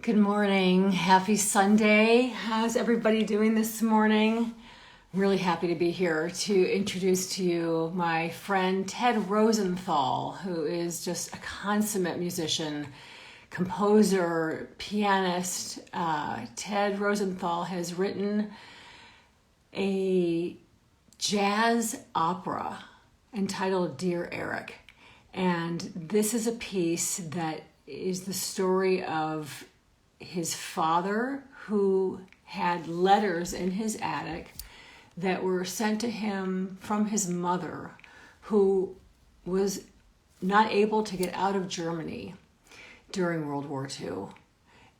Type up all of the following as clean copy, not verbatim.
Good morning. Happy Sunday. How's everybody doing this morning? I'm really happy to be here to introduce to you my friend Ted Rosenthal, who is just a consummate musician, composer, pianist. Ted Rosenthal has written a jazz opera entitled Dear Eric. And this is a piece that is the story of his father, who had letters in his attic that were sent to him from his mother, who was not able to get out of Germany during World War II.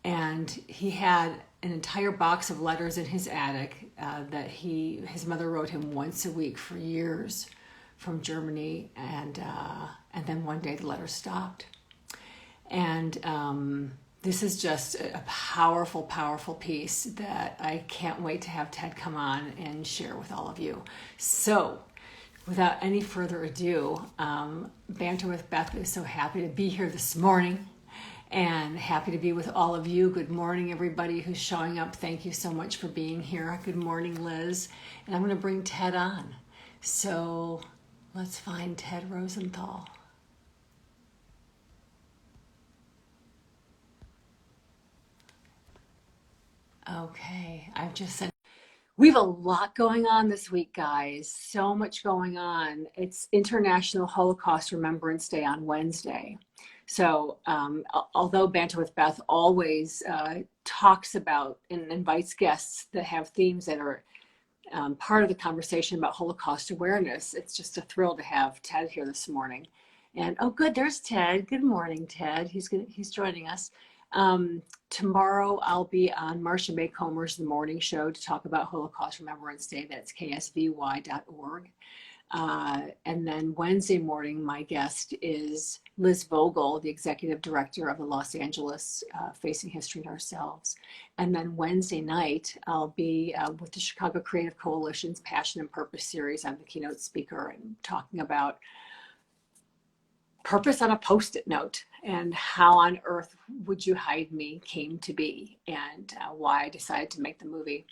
And he had an entire box of letters in his attic that his mother wrote him once a week for years from Germany, and then one day the letters stopped. And this is just a powerful, powerful piece that I can't wait to have Ted come on and share with all of you. So, without any further ado, Banter with Beth is so happy to be here this morning and happy to be with all of you. Good morning, everybody who's showing up. Thank you so much for being here. Good morning, Liz. And I'm going to bring Ted on. So, let's find Ted Rosenthal. Okay, I've just sent. We have a lot going on this week, guys. So much going on. It's International Holocaust Remembrance Day on Wednesday. So, although Banter with Beth always talks about and invites guests that have themes that are part of the conversation about Holocaust awareness, it's just a thrill to have Ted here this morning. And oh, good, there's Ted. Good morning, Ted. He's joining us. Tomorrow I'll be on Marcia May Comer's The Morning Show to talk about Holocaust Remembrance Day. That's ksvy.org. And then Wednesday morning, my guest is Liz Vogel, the executive director of the Los Angeles Facing History and Ourselves. And then Wednesday night, I'll be with the Chicago Creative Coalition's Passion and Purpose series. I'm the keynote speaker and talking about purpose on a Post-it note and how on earth would you hide me came to be, and why I decided to make the movie.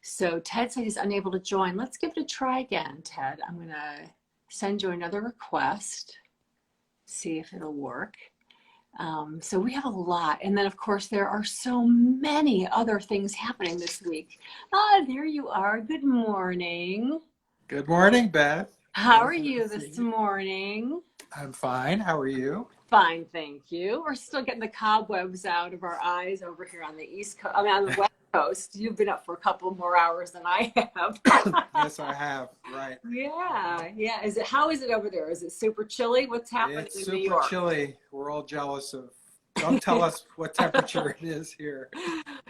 So Ted said he's unable to join. Let's give it a try again, Ted. I'm going to send you another request, see if it'll work. So we have a lot. And then, of course, there are so many other things happening this week. Ah, there you are. Good morning. Good morning, Beth. How are you this morning? I'm fine. How are you? Fine, thank you. We're still getting the cobwebs out of our eyes over here on the East Coast. I mean, on the West Coast. You've been up for a couple more hours than I have. Yes, I have. Right. Yeah. How is it over there? Is it super chilly? What's happening It's in super New York? chilly. We're all jealous of. Don't tell us what temperature it is here.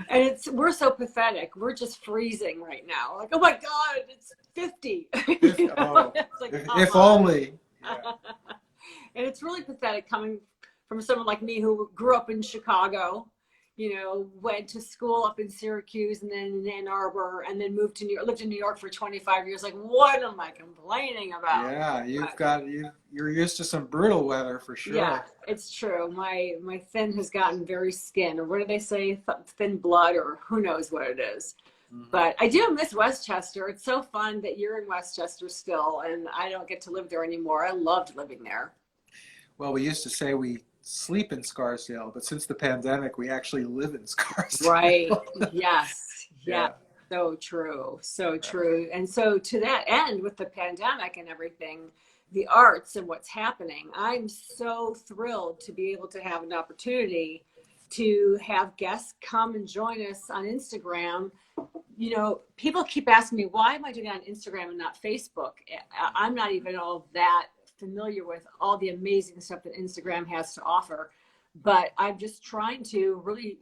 And we're so pathetic. We're just freezing right now. Like, oh my God, it's 50. If only. Yeah. And it's really pathetic coming from someone like me who grew up in Chicago, went to school up in Syracuse and then in Ann Arbor, and then moved to New York, lived in New York for 25 years. Like, what am I complaining about? Yeah, you're used to some brutal weather for sure. Yeah, it's true. My thin has gotten very skin, or what do they say? Thin blood, or who knows what it is. Mm-hmm. But I do miss Westchester. It's so fun that you're in Westchester still, and I don't get to live there anymore. I loved living there. Well, we used to say we sleep in Scarsdale, but since the pandemic, we actually live in Scarsdale. Right. Yes. Yeah. So true. So true. And so to that end, with the pandemic and everything, the arts and what's happening, I'm so thrilled to be able to have an opportunity to have guests come and join us on Instagram. People keep asking me, why am I doing it on Instagram and not Facebook? I'm not even all that familiar with all the amazing stuff that Instagram has to offer, but I'm just trying to really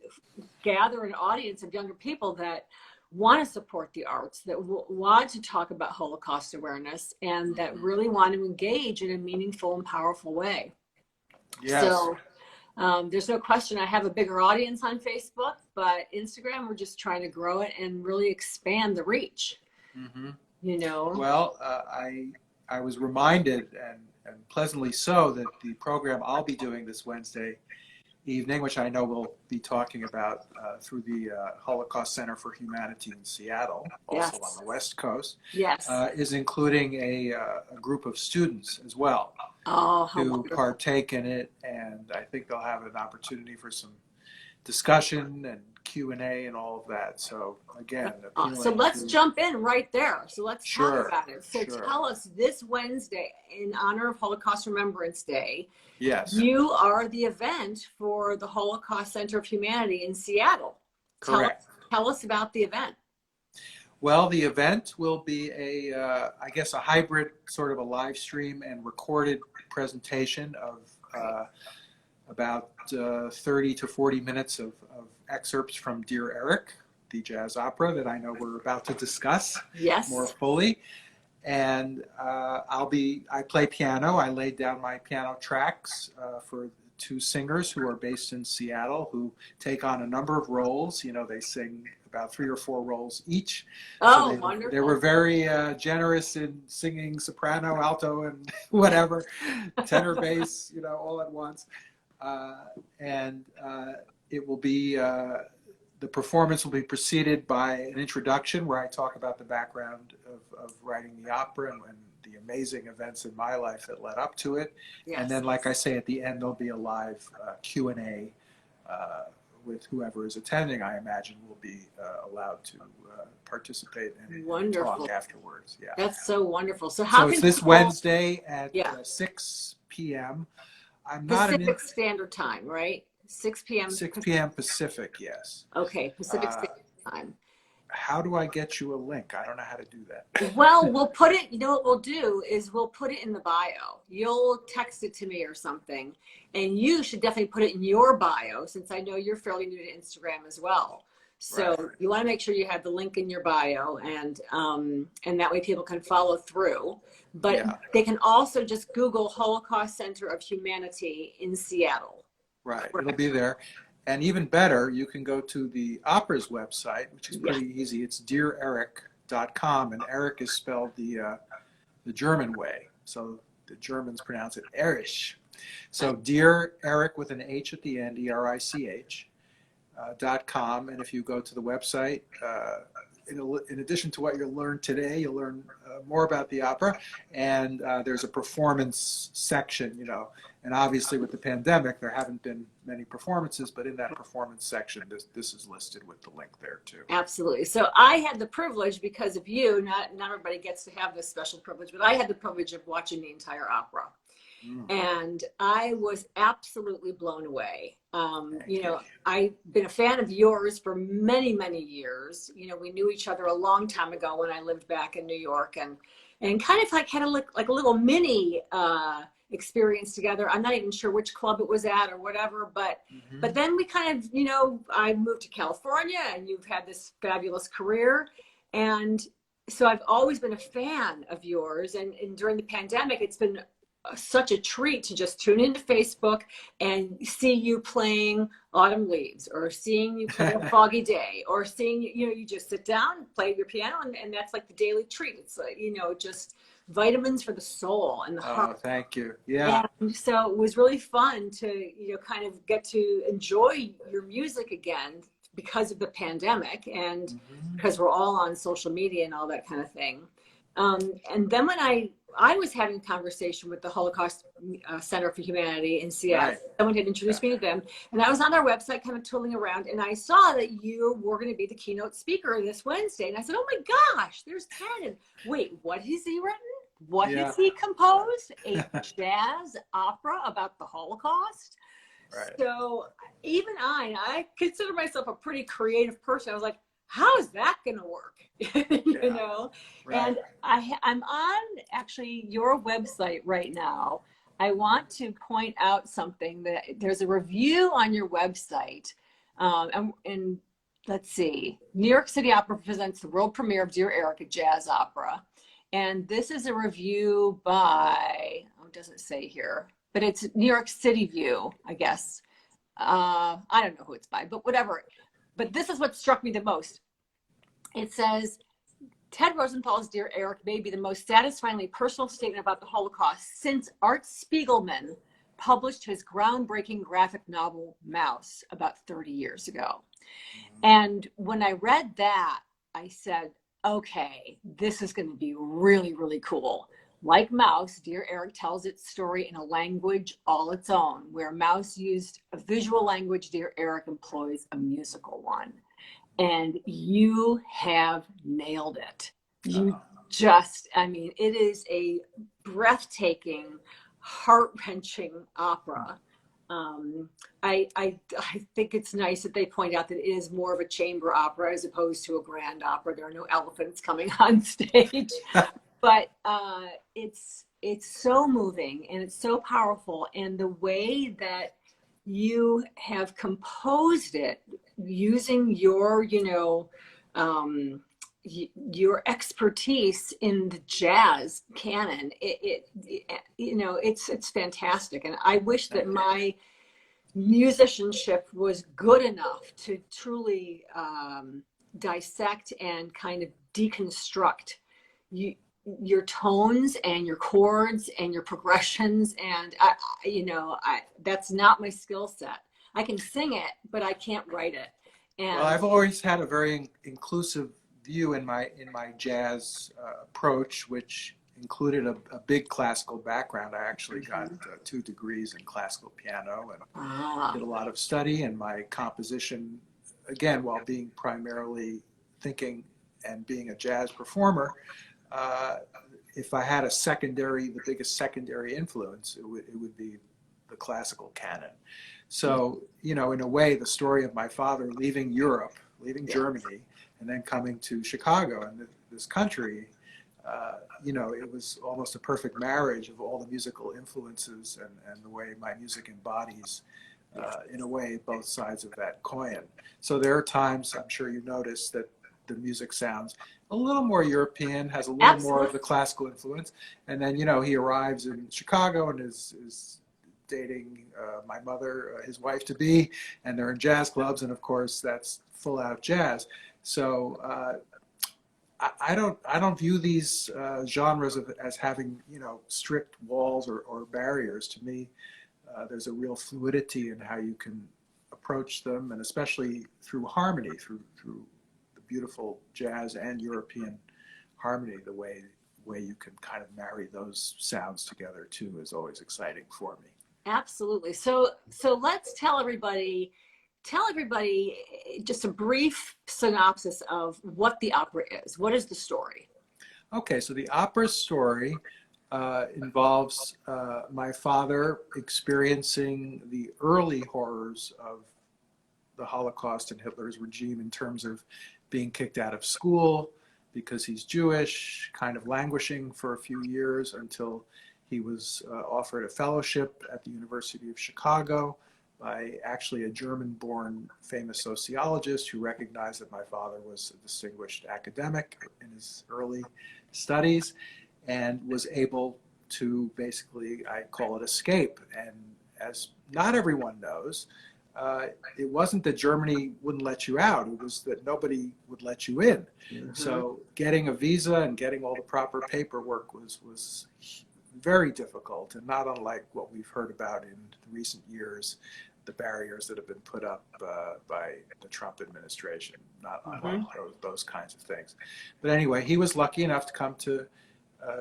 gather an audience of younger people that want to support the arts, that want to talk about Holocaust awareness, and that really want to engage in a meaningful and powerful way. Yes. So there's no question I have a bigger audience on Facebook, but Instagram, we're just trying to grow it and really expand the reach. Mm-hmm. Well, I was reminded, and pleasantly so, that the program I'll be doing this Wednesday evening, which I know we'll be talking about through the Holocaust Center for Humanity in Seattle, also on Yes. the West Coast, Yes. is including a group of students as well Oh, how to wonderful. partake in it, and I think they'll have an opportunity for some discussion and Q&A and all of that. So again, So appealing let's to, jump in right there. So let's talk sure, about it. So sure, tell us, this Wednesday, in honor of Holocaust Remembrance Day, yes, you are the event for the Holocaust Center of Humanity in Seattle. Tell us, correct. tell us about the event. Well, the event will be I guess, a hybrid sort of a live stream and recorded presentation of about 30 to 40 minutes of excerpts from Dear Eric, the jazz opera that I know we're about to discuss more Yes. fully. And I play piano. I laid down my piano tracks for two singers who are based in Seattle who take on a number of roles. You know, they sing about 3 or 4 roles each. So Oh, they were wonderful. very generous in singing soprano, alto, and whatever, tenor, bass, you know, all at once. And it will be the performance will be preceded by an introduction where I talk about the background of writing the opera and the amazing events in my life that led up to it. And Yes. then, like I say, at the end, there'll be a live Q&A with whoever is attending. I imagine will be allowed to participate and talk Wonderful. afterwards. Yeah. That's so wonderful. So how So it's can this people, Wednesday at yeah, 6 p.m. I'm not an Pacific Standard Time, right? 6 p.m. 6 p.m. Pacific, yes. Okay, Pacific Uh, Standard Time. how do I get you a link? I don't know how to do Well, that. we'll put it, you know what we'll do is we'll put it in the bio. You'll text it to me or something, and you should definitely put it in your bio since I know you're fairly new to Instagram as well. Right. So you want to make sure you have the link in your bio, and that way people can follow through. But Yeah, they can also just Google Holocaust Center of Humanity in Seattle. right. It'll Correct. be there. And even better, you can go to the opera's website, which is Yeah. pretty easy. It's deareric.com, and Eric is spelled the German way. So the Germans pronounce it Erich. So Dear Eric with an H at the end, ERICH. .com, and if you go to the website, in addition to what you'll learn today, you'll learn more about the opera, and there's a performance section, you know, and obviously with the pandemic, there haven't been many performances, but in that performance section, this is listed with the link there too. Absolutely. So I had the privilege because of you, not everybody gets to have this special privilege, but I had the privilege of watching the entire opera. Mm, And I was absolutely blown away. thank you. I've been a fan of yours for many, many years. You know, we knew each other a long time ago when I lived back in New York, and kind of like had like a little mini experience together. I'm not even sure which club it was at or whatever, but Mm-hmm. then we kind of, I moved to California, and you've had this fabulous career, and so I've always been a fan of yours. And during the pandemic, it's been such a treat to just tune into Facebook and see you playing Autumn Leaves, or seeing you play A Foggy Day, or seeing you just sit down, play your piano, and that's like the daily treat. It's like, just vitamins for the soul and the Oh, heart. thank you. Yeah. And so it was really fun to, kind of get to enjoy your music again because of the pandemic, and Mm-hmm. because we're all on social media and all that kind of thing. And then when I was having a conversation with the Holocaust Center for Humanity in Seattle, Right. someone had Yeah. introduced me to them, and I was on their website kind of tooling around, and I saw that you were going to be the keynote speaker this Wednesday. And I said, oh my gosh, there's Ted. And wait, what has he written? What Yeah. has he composed? A jazz opera about the Holocaust? Right. So even I consider myself a pretty creative person. I was like, how is that going to work? Yeah. Right. And I'm on actually your website right now. I want to point out something, that there's a review on your website. And let's see, New York City Opera presents the world premiere of Dear Eric, a jazz opera. And this is a review by, oh, it doesn't say here, but it's New York City View, I guess. I don't know who it's by, but whatever. But this is what struck me the most. It says, Ted Rosenthal's Dear Eric may be the most satisfyingly personal statement about the Holocaust since Art Spiegelman published his groundbreaking graphic novel, Mouse, about 30 years ago. And when I read that, I said, okay, this is going to be really, really cool. Like Mouse, Dear Eric tells its story in a language all its own. Where Mouse used a visual language, Dear Eric employs a musical one. And you have nailed it. You just, I mean, it is a breathtaking, heart-wrenching opera. I think it's nice that they point out that it is more of a chamber opera as opposed to a grand opera. There are no elephants coming on stage, but it's so moving and it's so powerful, and the way that you have composed it using your your expertise in the jazz canon, it's fantastic. And I wish that my musicianship was good enough to truly dissect and kind of deconstruct your tones and your chords and your progressions. And that's not my skill set. I can sing it, but I can't write it. And well, I've always had a very inclusive view in my jazz approach, which included a big classical background. I actually got 2 degrees in classical piano and did a lot of study, and my composition, again, while being primarily thinking and being a jazz performer, if I had the biggest secondary influence, it would be the classical canon. So, in a way, the story of my father leaving Europe, leaving Germany, and then coming to Chicago and this country, it was almost a perfect marriage of all the musical influences and the way my music embodies, in a way, both sides of that coin. So there are times, I'm sure you noticed, that the music sounds a little more European, has a little more of the classical influence. And then, he arrives in Chicago and is dating my mother, his wife-to-be, and they're in jazz clubs. And of course, that's full out jazz. So I don't view these genres as having, strict walls or barriers. To me, there's a real fluidity in how you can approach them, and especially through harmony, through the beautiful jazz and European harmony, the way you can kind of marry those sounds together too is always exciting for me. Absolutely. So let's tell everybody just a brief synopsis of what the opera is. What is the story? Okay, so the opera story involves my father experiencing the early horrors of the Holocaust and Hitler's regime in terms of being kicked out of school because he's Jewish, kind of languishing for a few years until he was offered a fellowship at the University of Chicago by actually a German-born famous sociologist who recognized that my father was a distinguished academic in his early studies and was able to basically, I call it, escape. And as not everyone knows, it wasn't that Germany wouldn't let you out, it was that nobody would let you in. Mm-hmm. So getting a visa and getting all the proper paperwork was very difficult, and not unlike what we've heard about in recent years, the barriers that have been put up by the Trump administration, not unlike those kinds of things. But anyway, he was lucky enough to come to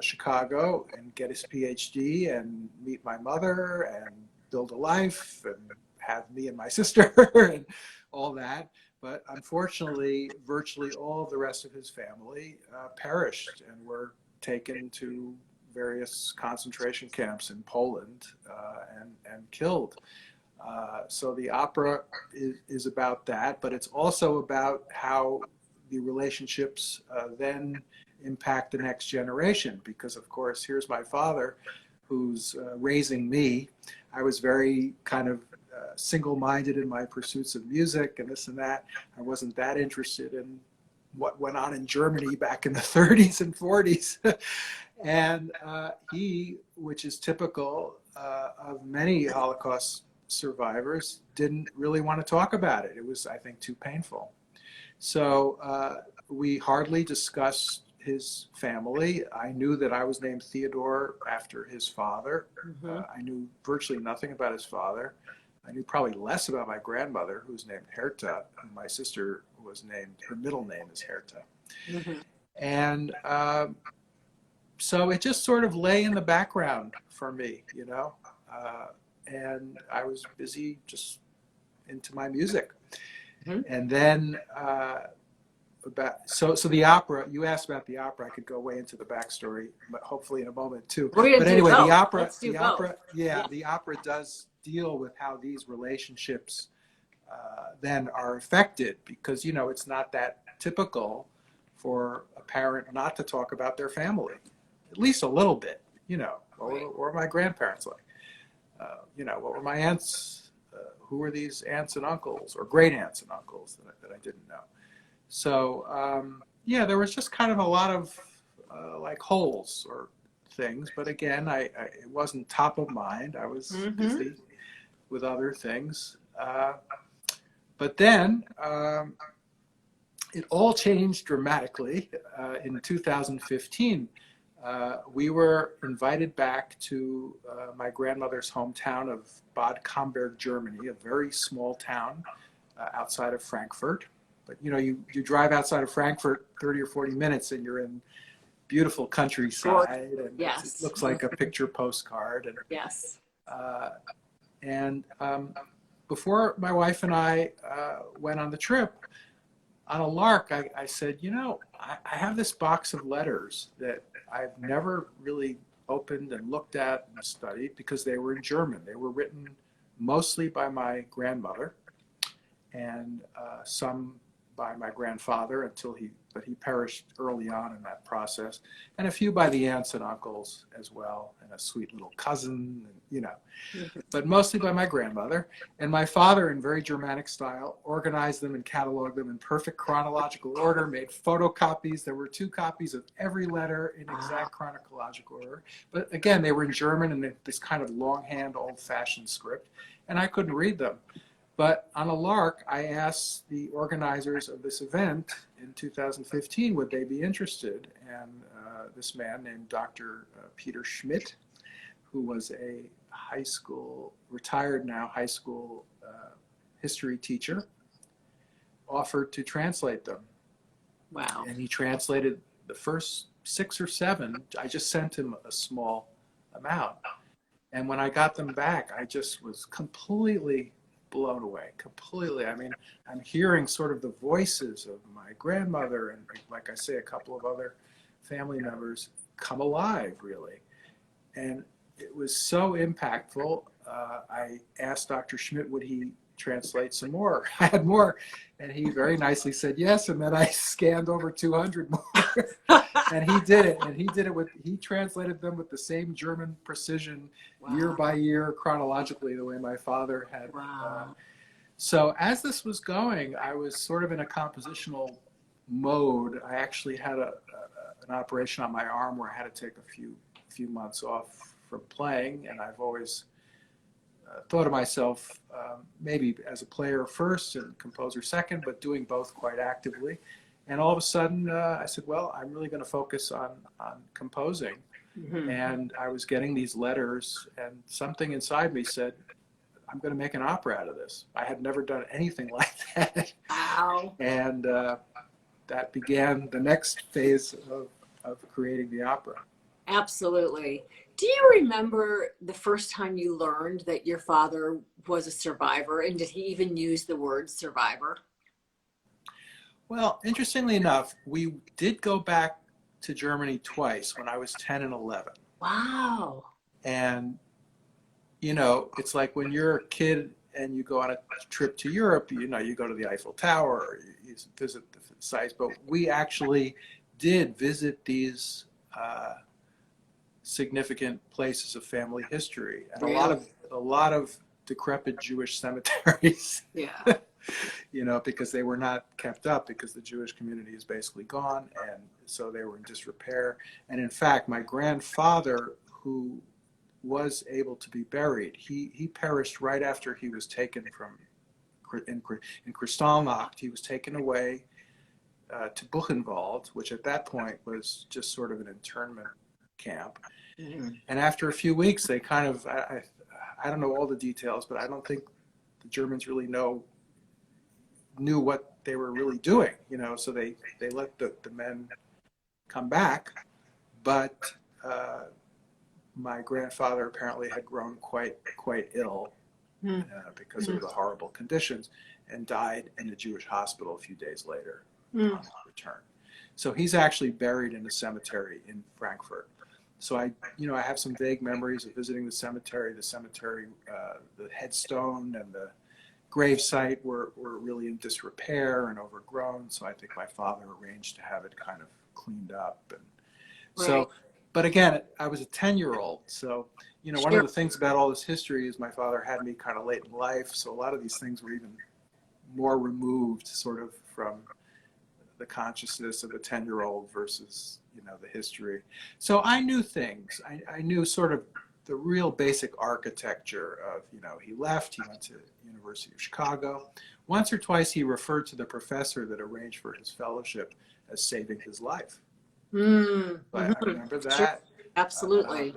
Chicago and get his PhD and meet my mother and build a life and have me and my sister and all that. But unfortunately, virtually all of the rest of his family perished and were taken to various concentration camps in Poland and killed. So the opera is about that, but it's also about how the relationships then impact the next generation. Because of course, here's my father who's raising me. I was very kind of single-minded in my pursuits of music and this and that. I wasn't that interested in what went on in Germany back in the 30s and 40s. And he, which is typical of many Holocaust survivors, didn't really want to talk about it. It was, I think, too painful. So we hardly discussed his family. I knew that I was named Theodore after his father. Mm-hmm. I knew virtually nothing about his father. I knew probably less about my grandmother, who was named Herta, and my sister was named, her middle name is Herta. Mm-hmm. And so it just sort of lay in the background for me, and I was busy just into my music. Mm-hmm. And then so the opera, you asked about the opera. I could go way into the backstory, but hopefully in a moment too. We're gonna But do anyway, both. Let's do both. yeah, the opera does deal with how these relationships then are affected, because it's not that typical for a parent not to talk about their family, at least a little bit. What were my grandparents like? What were my aunts? Who were these aunts and uncles, or great aunts and uncles that I didn't know? So yeah, there was just kind of a lot of like holes or things, but again, it wasn't top of mind. I was Mm-hmm. busy with other things. But then it all changed dramatically in 2015. We were invited back to my grandmother's hometown of Bad Camberg, Germany, a very small town outside of Frankfurt. But you drive outside of Frankfurt 30 or 40 minutes and you're in beautiful countryside, and Yes. it looks like a picture postcard. And yes. And before my wife and I went on the trip, on a lark, I said, I have this box of letters that I've never really opened and looked at and studied, because they were in German. They were written mostly by my grandmother, and some by my grandfather but he perished early on in that process, and a few by the aunts and uncles as well, and a sweet little cousin, but mostly by my grandmother. And my father, in very Germanic style, organized them and cataloged them in perfect chronological order, made photocopies. There were 2 copies of every letter in exact chronological order. But again, they were in German and this kind of longhand, old-fashioned script, and I couldn't read them. But on a lark, I asked the organizers of this event in 2015, would they be interested? And this man named Dr. Peter Schmidt, who was a retired now high school history teacher, offered to translate them. Wow. And he translated the first 6 or 7. I just sent him a small amount. And when I got them back, I just was completely blown away, completely. I mean, I'm hearing sort of the voices of my grandmother and, like I say, a couple of other family members come alive, really. And it was so impactful. I asked Dr. Schmidt, would he translate some more? I had more. And he very nicely said yes. And then I scanned over 200 more. And he did it. And he translated them with the same German precision, year by year, chronologically, the way my father had. Wow. So as this was going, I was sort of in a compositional mode. I actually had an operation on my arm where I had to take a few months off from playing, and I've always thought of myself maybe as a player first and composer second, but doing both quite actively. And all of a sudden, I said, well, I'm really going to focus on composing. Mm-hmm. And I was getting these letters, and something inside me said, I'm going to make an opera out of this. I had never done anything like that. Wow. And that began the next phase of creating the opera. Absolutely. Do you remember the first time you learned that your father was a survivor, and did he even use the word survivor? Well, interestingly enough, we did go back to Germany twice when I was 10 and 11. Wow. And, it's like when you're a kid and you go on a trip to Europe, you go to the Eiffel Tower, or you visit the sites. But we actually did visit these significant places of family history, and Really? a lot of decrepit Jewish cemeteries. Yeah. Because they were not kept up, because the Jewish community is basically gone, and so they were in disrepair. And in fact, my grandfather, who was able to be buried, he perished right after he was taken in Kristallnacht. He was taken away to Buchenwald, which at that point was just sort of an internment camp. Mhm. And after a few weeks, they kind of, I don't know all the details, but I don't think the Germans really knew what they were really doing, so they let the men come back. But my grandfather apparently had grown quite ill Mhm. because of the horrible conditions, and died in a Jewish hospital a few days later Mhm. upon his return. So he's actually buried in a cemetery in Frankfurt. So I have some vague memories of visiting the cemetery. The headstone and the gravesite were really in disrepair and overgrown. So I think my father arranged to have it kind of cleaned up. And so, Right. but again, I was a 10-year-old. So, one of Sure. the things about all this history is my father had me kind of late in life. So a lot of these things were even more removed sort of from the consciousness of a 10-year-old versus, the history. So I knew things. I knew sort of the real basic architecture of, he left, he went to University of Chicago. Once or twice he referred to the professor that arranged for his fellowship as saving his life. But I Mm-hmm. remember Sure. that. Absolutely.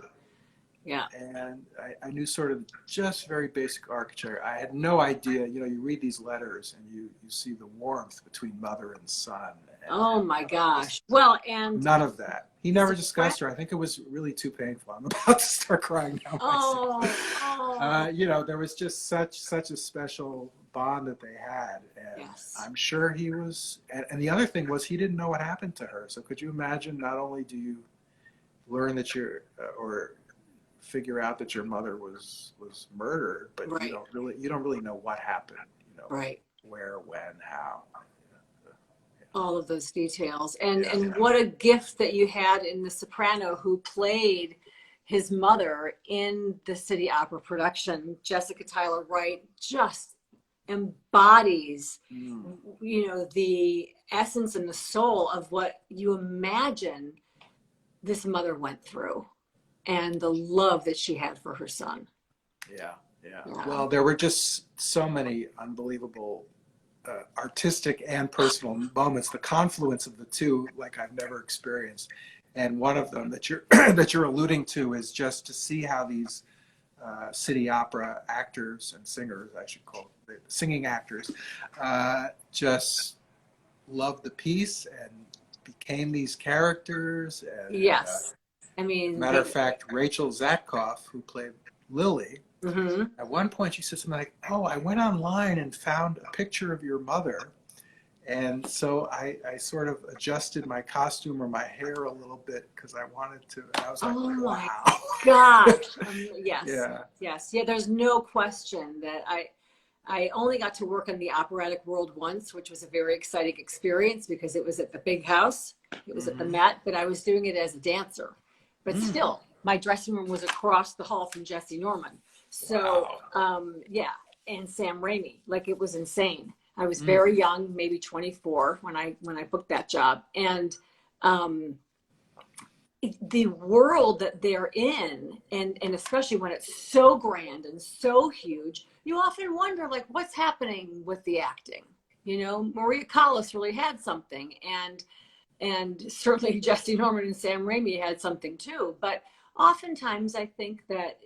Yeah. And I knew sort of just very basic architecture. I had no idea, you read these letters and you see the warmth between mother and son. Oh my gosh. Well, and None of that. He never surprise. discussed her. I think it was really too painful. I'm about to start crying now myself. Oh. There was just such a special bond that they had. And Yes. I'm sure he was, and the other thing was he didn't know what happened to her. So could you imagine, not only do you learn that or figure out that your mother was murdered, but Right. you don't really know what happened, Right. where, when, how. All of those details. And Yeah. what a gift that you had in The Soprano, who played his mother in the City Opera production. Jessica Tyler Wright just embodies, the essence and the soul of what you imagine this mother went through and the love that she had for her son. Yeah, yeah. Yeah. Well, there were just so many unbelievable artistic and personal moments, the confluence of the two, like I've never experienced. And one of them that you're that you're alluding to is just to see how these city opera actors and singers, I should call them, singing actors, just loved the piece and became these characters. And Yes. I mean, matter of fact, Rachel Zatkoff, who played Lily, mm-hmm. at one point she said something like, "Oh, I went online and found a picture of your mother." And so I sort of adjusted my costume or my hair a little bit because I wanted to. And I was like, Oh my wow. gosh. Yes. Yeah. Yes. Yeah, there's no question that I only got to work in the operatic world once, which was a very exciting experience because it was at the big house. It was at the Met, but I was doing it as a dancer. But still, my dressing room was across the hall from Jesse Norman. So, yeah, and Sam Raimi, like it was insane. I was very young, maybe 24 when I booked that job, and the world that they're in, and especially when it's so grand and so huge, you often wonder like what's happening with the acting. Maria Callas really had something, and certainly Jesse Norman and Sam Raimi had something too. But oftentimes I think that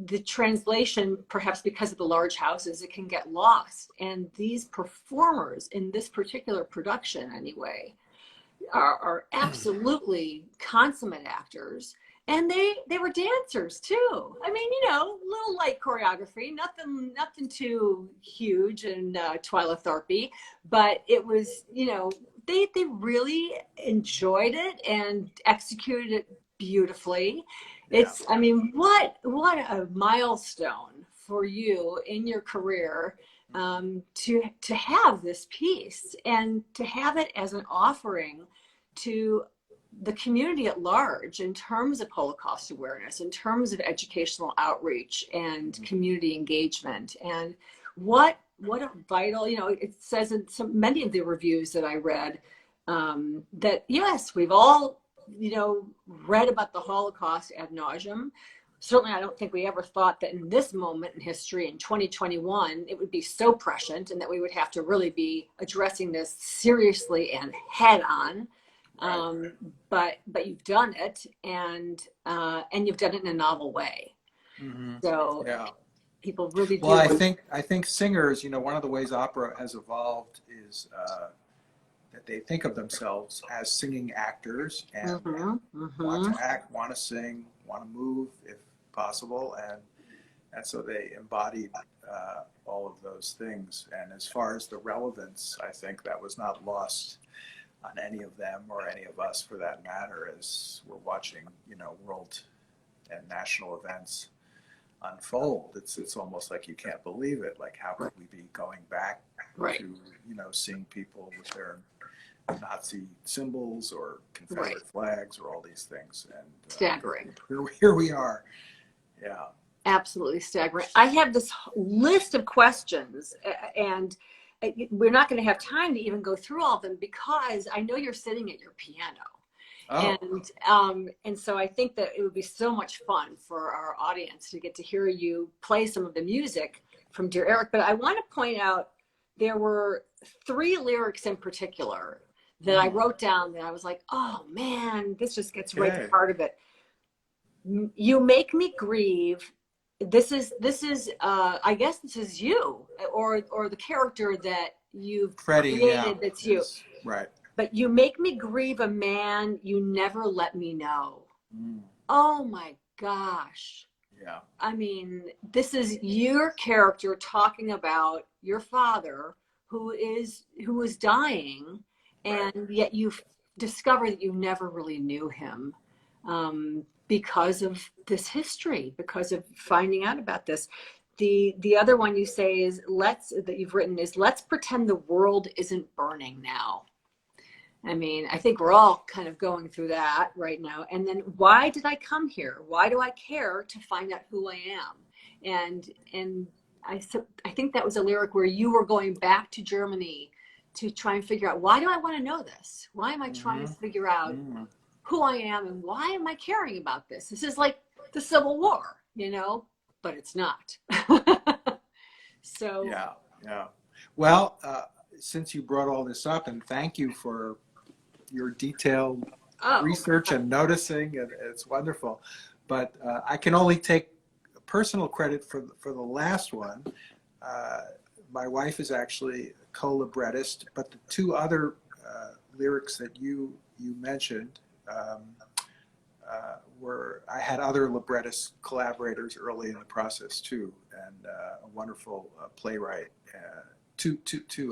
the translation, perhaps because of the large houses, it can get lost. And these performers in this particular production, anyway, are absolutely consummate actors. And they were dancers too. I mean, little light choreography, nothing too huge and Twyla Tharpe, but it was, they really enjoyed it and executed it beautifully. It's, I mean, what a milestone for you in your career, to have this piece and to have it as an offering to the community at large in terms of Holocaust awareness, in terms of educational outreach and community engagement. And what a vital, it says in many of the reviews that I read, that yes, we've all, read about the Holocaust ad nauseum. certainly I don't think we ever thought that in this moment in history in 2021 it would be so prescient and that we would have to really be addressing this seriously and head on. Right. But you've done it, and you've done it in a novel way. Mm-hmm. So Yeah. people really Well, do. I think singers, one of the ways opera has evolved is that they think of themselves as singing actors and want to act, want to sing, want to move if possible, and so they embodied all of those things. And as far as the relevance, I think that was not lost on any of them or any of us for that matter, as we're watching, world and national events unfold. It's almost like you can't believe it. Like, how could we be going back to, seeing people with their Nazi symbols or Confederate flags or all these things? And Staggering. Here we are. Yeah. Absolutely staggering. I have this list of questions, and we're not going to have time to even go through all of them because I know you're sitting at your piano. Oh. And so I think that it would be so much fun for our audience to get to hear you play some of the music from Dear Eric. But I want to point out there were 3 lyrics in particular that I wrote down that I was like, oh man, this just gets right to the heart of it. You make me grieve. This is I guess this is you or the character that you've Freddie, created. That's you. Right. But you make me grieve a man you never let me know. Oh my gosh. Yeah. I mean, this is your character talking about your father who is dying, and yet you discover that you never really knew him because of this history, because of finding out about this. The other one you say is that you've written is let's pretend the world isn't burning now. I mean, I think we're all kind of going through that right now. And then why did I come here? Why do I care to find out who I am? And I think that was a lyric where you were going back to Germany to try and figure out, why do I want to know this? Why am I trying to figure out who I am and why am I caring about this? This is like the Civil War, but it's not. So yeah. Well, since you brought all this up, and thank you for your detailed research and noticing, and it's wonderful. But I can only take personal credit for the last one. My wife is actually a co-librettist, but the 2 other lyrics that you mentioned I had other librettist collaborators early in the process too, and a wonderful playwright, two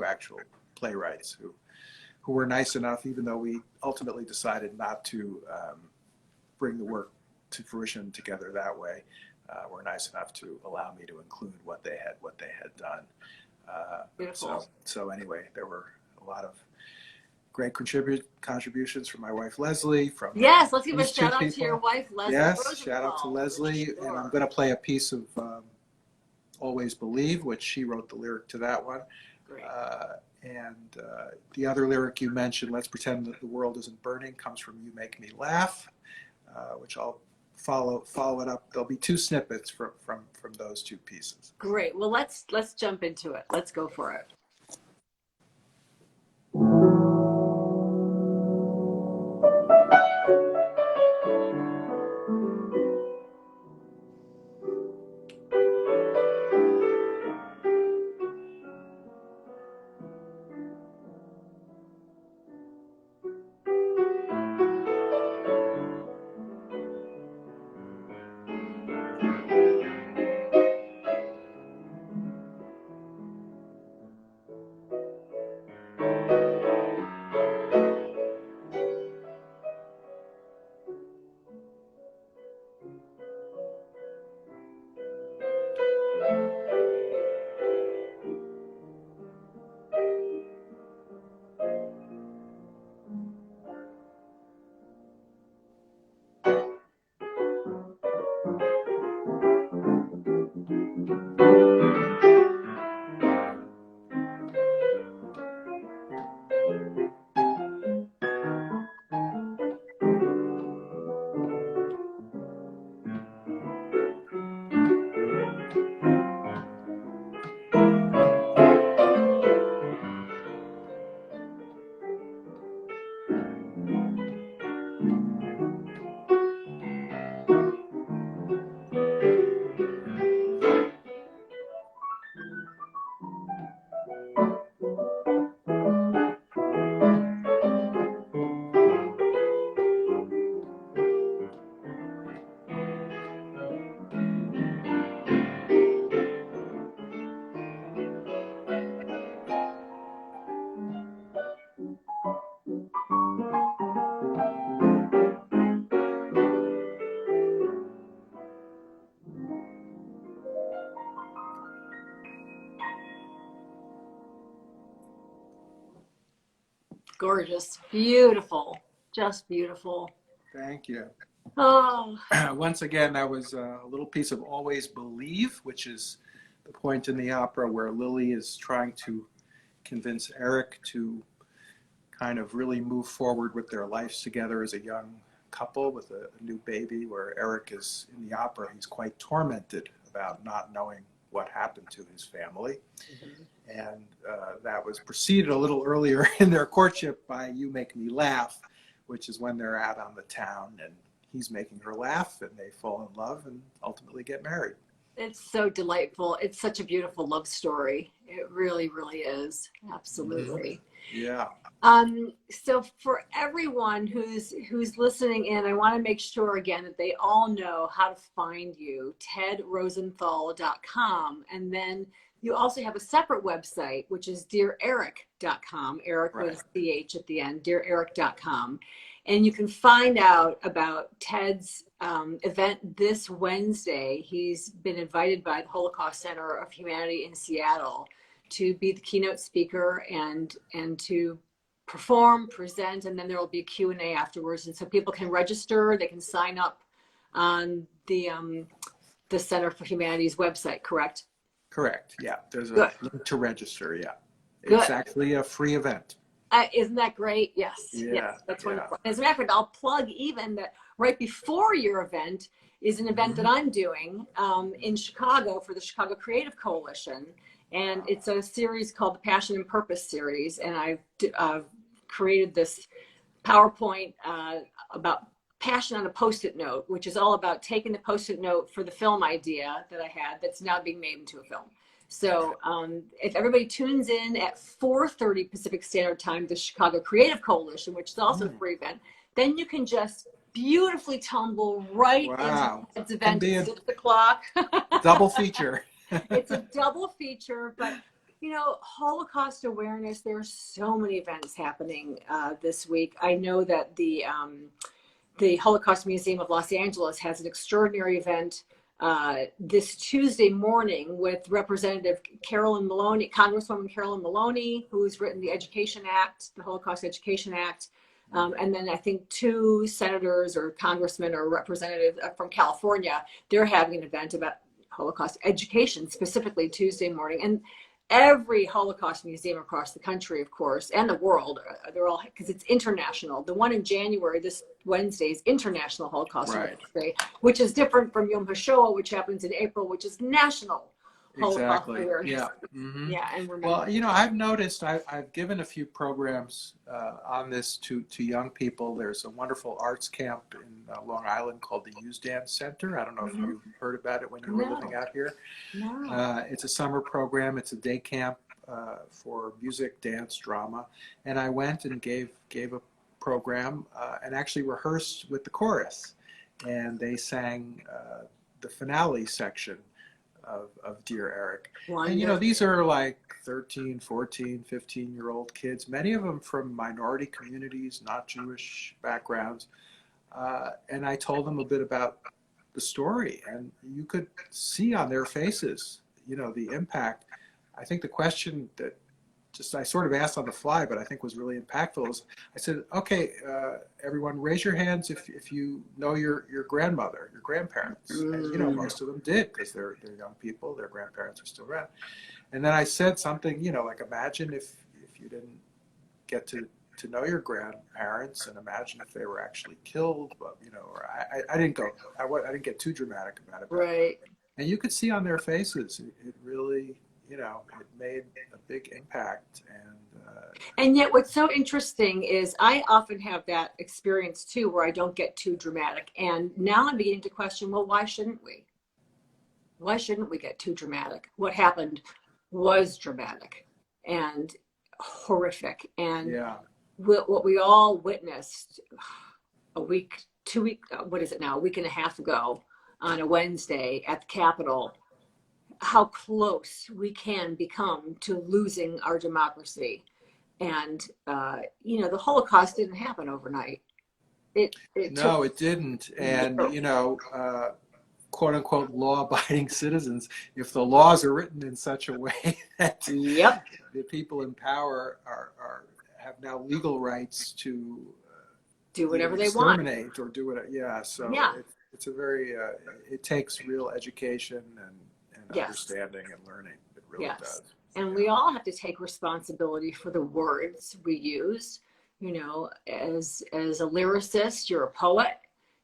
actual playwrights who were nice enough, even though we ultimately decided not to bring the work to fruition together that way, were nice enough to allow me to include what they had done. So anyway, there were a lot of great contributions from my wife Leslie. Let's give a shout out to your wife Leslie. Yes, Rosenthal, shout out to Leslie, sure. And I'm going to play a piece of "Always Believe," which she wrote the lyric to that one. Great. And the other lyric you mentioned, "Let's Pretend That the World Isn't Burning," comes from "You Make Me Laugh," which I'll follow it up. There'll be 2 snippets from those 2 pieces. Great. Well, let's jump into it. Let's go for it. gorgeous. Beautiful. Just beautiful. Thank you. Oh, Once again, that was a little piece of Always Believe, which is the point in the opera where Lily is trying to convince Eric to kind of really move forward with their lives together as a young couple with a new baby, where Eric is in the opera. He's quite tormented about not knowing what happened to his family. And that was preceded a little earlier in their courtship by You Make Me Laugh, which is when they're out on the town and he's making her laugh and they fall in love and ultimately get married. it's so delightful. It's such a beautiful love story. It really, really is. Absolutely. Yeah. So for everyone who's listening in, I want to make sure again that they all know how to find you, tedrosenthal.com. And then you also have a separate website, which is deareric.com. Eric Right. with CH at the end, deareric.com. And you can find out about Ted's event this Wednesday. He's been invited by the Holocaust Center of Humanity in Seattle to be the keynote speaker and to perform, present, and then there will be a Q&A afterwards. And so people can register, they can sign up on the Center for Humanity's website, correct? Correct. Yeah. There's a Good. link to register. Yeah. Good. It's actually a free event. Isn't that great? Yes. Yeah, Yes, that's yeah. wonderful. As a matter of fact, I'll plug even that right before your event is an event that I'm doing in Chicago for the Chicago Creative Coalition. And it's a series called the Passion and Purpose series. And I've created this PowerPoint about passion on a Post-it note, which is all about taking the Post-it note for the film idea that I had that's now being made into a film. So if everybody tunes in at 4:30 Pacific Standard Time, the Chicago Creative Coalition, which is also a free event, then you can just beautifully tumble right into its event at 6 o'clock. Double feature. It's a double feature, but you know, Holocaust awareness, there are so many events happening this week. I know that the Holocaust Museum of Los Angeles has an extraordinary event this Tuesday morning with Representative Carolyn Maloney, Congresswoman Carolyn Maloney, who's written the Education Act, the Holocaust Education Act. And then I think 2 senators or congressmen or representatives from California, they're having an event about Holocaust education, specifically Tuesday morning. And every Holocaust museum across the country, of course, and the world, they're all, because it's international. The one in January, this Wednesday, is International Holocaust Day, which is different from Yom HaShoah, which happens in April, which is National Holocaust Awareness. Yeah. Mm-hmm. Yeah, and remember. Well, you know, I've noticed I've given a few programs on this to young people. There's a wonderful arts camp in Long Island called the Usedan Center. I don't know if you heard about it when you were living out here. No. It's a summer program. It's a day camp for music, dance, drama. And I went and gave a program and actually rehearsed with the chorus. And they sang the finale section of Dear Eric. Wonderful. And, you know, these are like 13, 14, 15-year-old kids, many of them from minority communities, not Jewish backgrounds. And I told them a bit about the story, and you could see on their faces, you know, the impact. I think the question that I sort of asked on the fly, but I think was really impactful is, I said, okay, everyone raise your hands if you know your grandmother, your grandparents. And, you know, most of them did, because they're young people, their grandparents are still around. And then I said something, you know, like, imagine if you didn't get to know your grandparents, and imagine if they were actually killed, but, you know, or I didn't get too dramatic about it. Right. And you could see on their faces, it really, you know, it made a big impact. And yet what's so interesting is I often have that experience too, where I don't get too dramatic. And now I'm beginning to question, well, why shouldn't we? Why shouldn't we get too dramatic? What happened was dramatic and horrific. And what we all witnessed a week and a half ago on a Wednesday at the Capitol, how close we can become to losing our democracy. And, you know, the Holocaust didn't happen overnight. It didn't. And, you know, quote unquote law-abiding citizens, if the laws are written in such a way that the people in power have now legal rights to Do either whatever they want. exterminate or do it. Yeah, so Yeah. it's a very, it takes real education and Yes. understanding and learning. It really Yes. does. And Yeah. we all have to take responsibility for the words we use. You know, as a lyricist, you're a poet.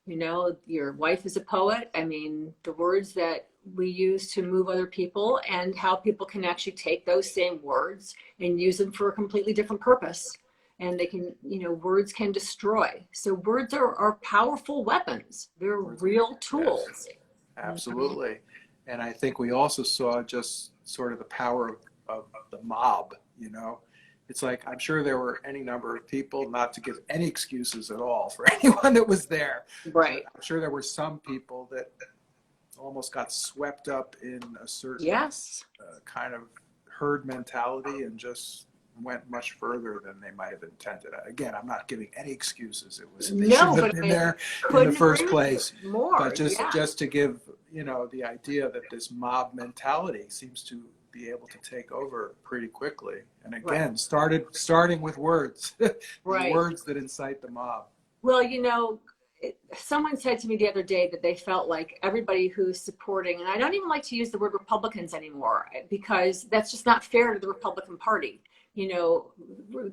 You know, your wife is a poet. I mean, the words that we use to move other people, and how people can actually take those same words and use them for a completely different purpose. And they can, you know, words can destroy. So words are powerful weapons. They're real tools. Yes, absolutely. And I think we also saw just sort of the power of the mob, you know. It's like, I'm sure there were any number of people, not to give any excuses at all for anyone that was there. Right. I'm sure there were some people that almost got swept up in a certain Yes. kind of herd mentality and just went much further than they might have intended. Again, I'm not giving any excuses. It was, they shouldn't have been there in the first place. More. But just to give, you know, the idea that this mob mentality seems to be able to take over pretty quickly. And again, starting with words, the words that incite the mob. Well, you know, someone said to me the other day that they felt like everybody who's supporting, and I don't even like to use the word Republicans anymore, because that's just not fair to the Republican Party. You know,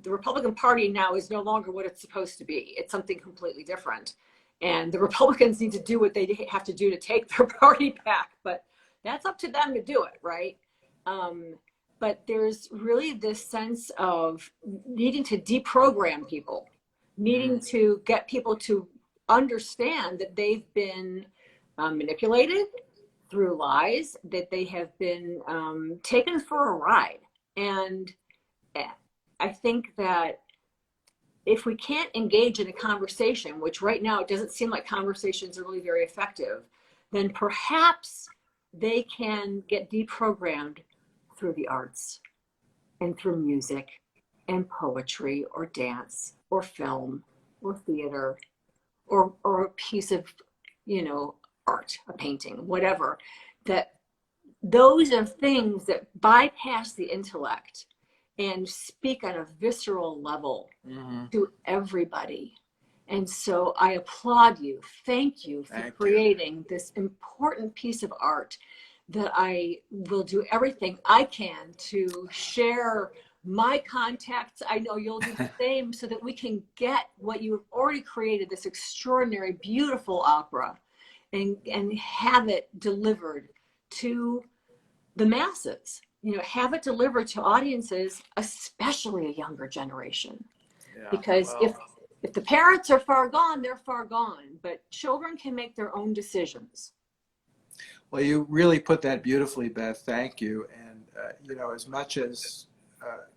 the Republican Party now is no longer what it's supposed to be. It's something completely different. And the Republicans need to do what they have to do to take their party back. But that's up to them to do it, right? But there's really this sense of needing to deprogram people, needing to get people to understand that they've been manipulated through lies, that they have been taken for a ride. And I think that if we can't engage in a conversation, which right now it doesn't seem like conversations are really very effective, then perhaps they can get deprogrammed through the arts and through music and poetry or dance or film or theater or a piece of, you know, art, a painting, whatever. That those are things that bypass the intellect and speak on a visceral level to everybody. And so I applaud you. Thank you for creating this important piece of art that I will do everything I can to share my contacts. I know you'll do the same, so that we can get what you have already created, this extraordinary, beautiful opera, and have it delivered to the masses. You know, have it delivered to audiences, especially a younger generation. Yeah, because if the parents are far gone, they're far gone. But children can make their own decisions. Well, you really put that beautifully, Beth. Thank you. And, you know, as much as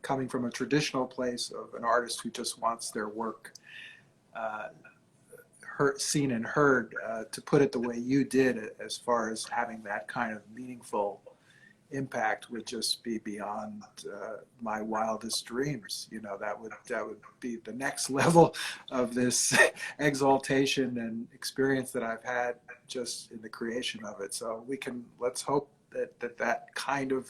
coming from a traditional place of an artist who just wants their work seen and heard, to put it the way you did, as far as having that kind of meaningful impact, would just be beyond my wildest dreams. You know, that would be the next level of this exaltation and experience that I've had just in the creation of it. So let's hope that kind of,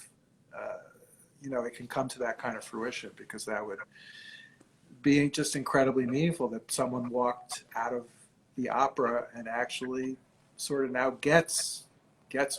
you know, it can come to that kind of fruition, because that would be just incredibly meaningful, that someone walked out of the opera and actually sort of now gets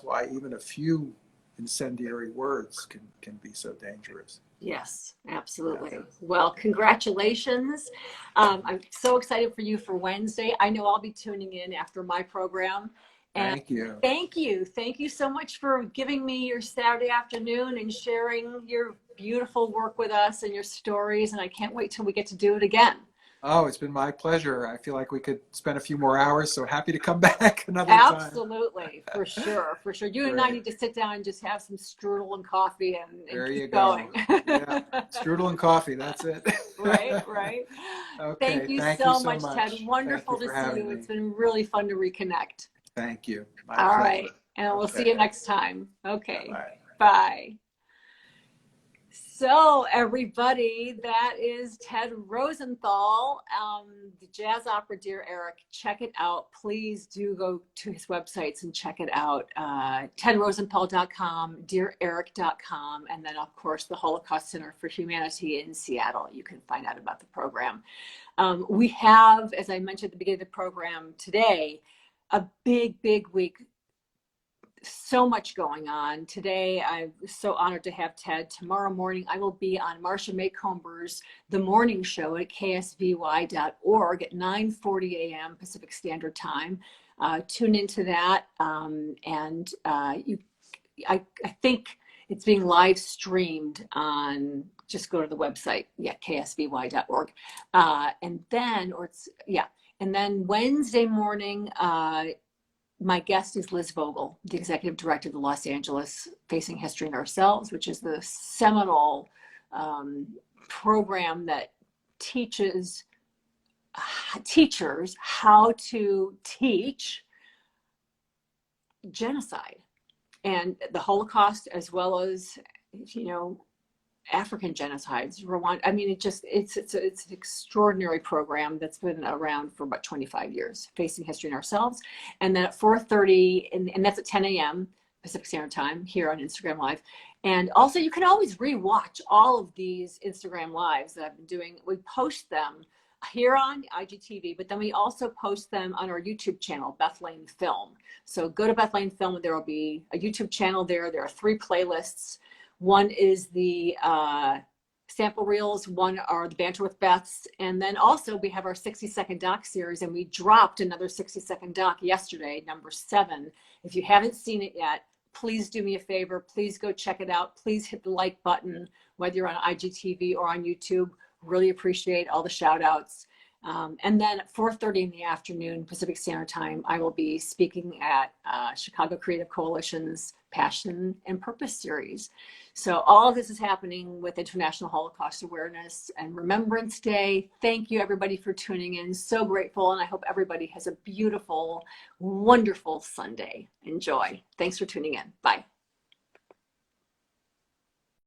why even a few incendiary words can be so dangerous. Yes, absolutely. Yeah. Well, congratulations. I'm so excited for you for Wednesday. I know I'll be tuning in after my program. And thank you. Thank you. Thank you so much for giving me your Saturday afternoon and sharing your beautiful work with us and your stories. And I can't wait till we get to do it again. Oh, it's been my pleasure. I feel like we could spend a few more hours, so happy to come back another time. Absolutely, for sure, for sure. You and I need to sit down and just have some strudel and coffee and there keep you go. going. Yeah, strudel and coffee, that's it. Right. Okay, thank you so much, Ted. Wonderful to see you. It's been really fun to reconnect. Thank you. My pleasure. Right, and we'll see you next time. Okay, bye. So everybody, that is Ted Rosenthal, the jazz opera Dear Eric. Check it out. Please do go to his websites and check it out. TedRosenthal.com, DearEric.com, and then of course the Holocaust Center for Humanity in Seattle. You can find out about the program. We have, as I mentioned at the beginning of the program today, a big week. So much going on. Today, I'm so honored to have Ted. Tomorrow morning, I will be on Marcia Maycomber's The Morning Show at ksvy.org at 9:40 a.m. Pacific Standard Time. Tune into that. I think it's being live streamed on, just go to the website, ksvy.org. And then Wednesday morning, my guest is Liz Vogel, the executive director of the Los Angeles Facing History and Ourselves, which is the seminal program that teaches teachers how to teach genocide and the Holocaust, as well as, African genocides, Rwanda. I mean, it's an extraordinary program that's been around for about 25 years, Facing History and Ourselves. And then at 4:30, and that's at 10 a.m. Pacific Standard Time here on Instagram Live. And also you can always rewatch all of these Instagram Lives that I've been doing. We post them here on IGTV, but then we also post them on our YouTube channel, Beth Lane Film. So go to Beth Lane Film, and there will be a YouTube channel there. There are 3 playlists. One is the sample reels, one are the Banter with Beths, and then also we have our 60-second doc series, and we dropped another 60-second doc yesterday, number 7. If you haven't seen it yet, please do me a favor. Please go check it out. Please hit the like button, whether you're on IGTV or on YouTube. Really appreciate all the shout outs. And then at 4:30 in the afternoon, Pacific Standard Time, I will be speaking at Chicago Creative Coalition's Passion and Purpose series. So all of this is happening with International Holocaust Awareness and Remembrance Day. Thank you, everybody, for tuning in. So grateful, and I hope everybody has a beautiful, wonderful Sunday. Enjoy. Thanks for tuning in. Bye.